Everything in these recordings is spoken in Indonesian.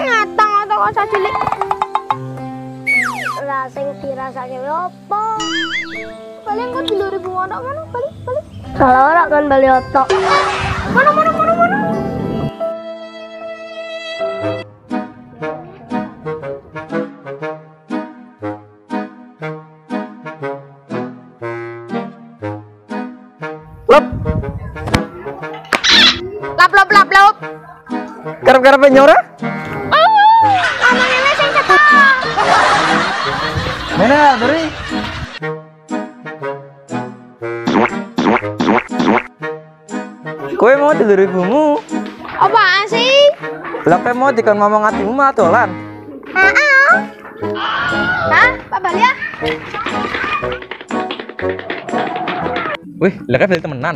ngatang atau kok sacilik. Lah sing dirasake opo? Paling kok 2000 ngono mana balik. Salah ora kan bali otok. Mana. Lap. Karep-karep nyora? Omongane sing cetok. Mana, Dori? Kowe mau 2000-mu? Apaan sih? Lah kowe mau dikon ngomong atimu mah dolan. Heeh. Hah, Pak Bali ya? Wih, lah kan beli temenan.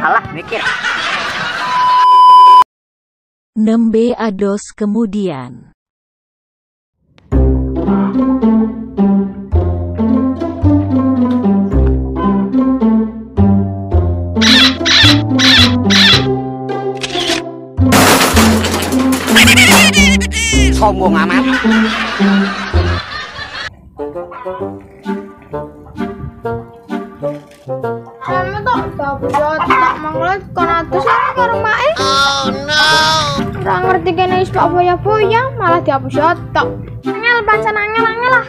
Salah mikir. Nembe ados kemudian. Sombong amat. Kamu tuh dapet tak manglet kon atus karo mae. Oh no. Ora ngerti kene wis Pak boya-boya malah dihapus tok. Angel pancen angel lah.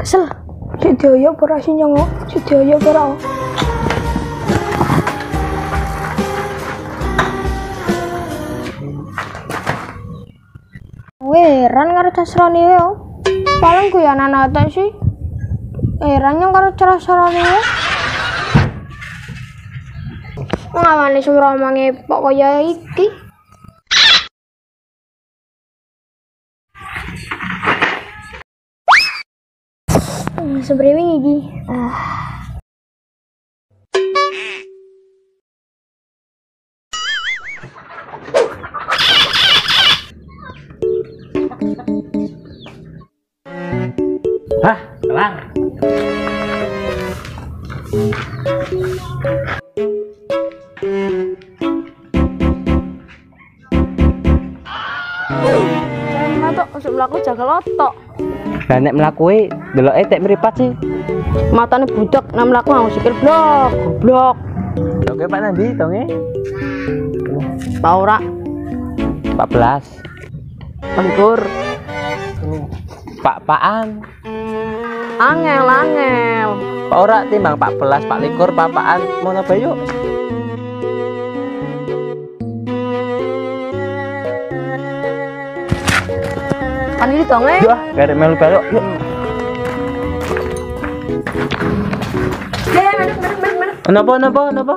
Kesel. Si Daya ora sinyong, si Daya ora. Heran karo casrane yo. Paling guyonan ata sih. Heran yang karo casrane yo. Ngawane suara omonge pok kaya iki. Sebrewing iki. Hah, kelar. Matok usuk mlaku jaga lotok. Lah nek mlakuwe deloke tek mripat sih. Matane budak nang mlaku nganggo sikil blok. Oke Pak Nandi, tonge. Pak ora 14. pengkur. Pak-paan. Angel. Pak ora timbang 14, Pak likur, papaan mono bayu. Kan iki tonge. Yuk, garek melu bayu. Yuk. Ya, bener. Napa?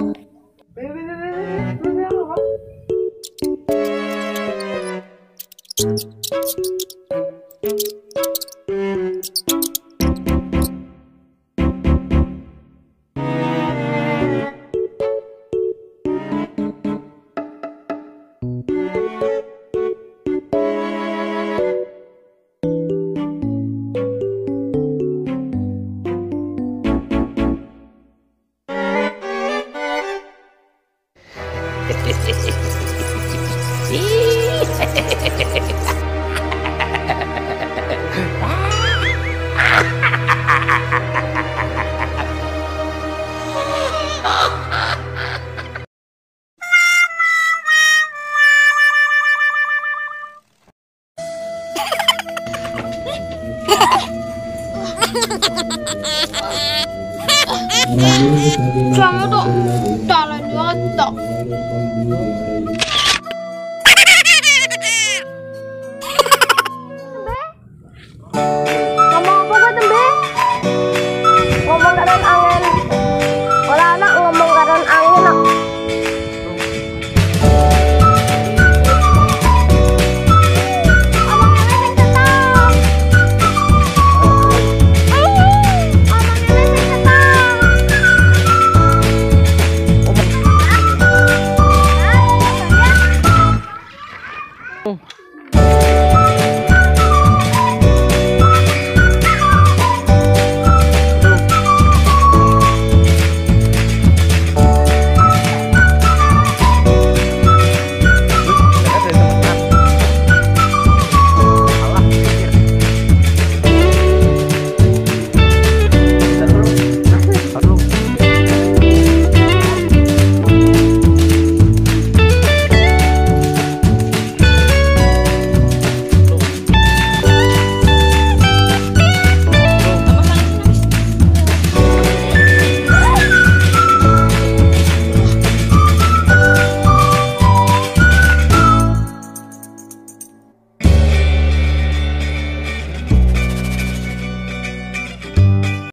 Kamu tuh talent otak.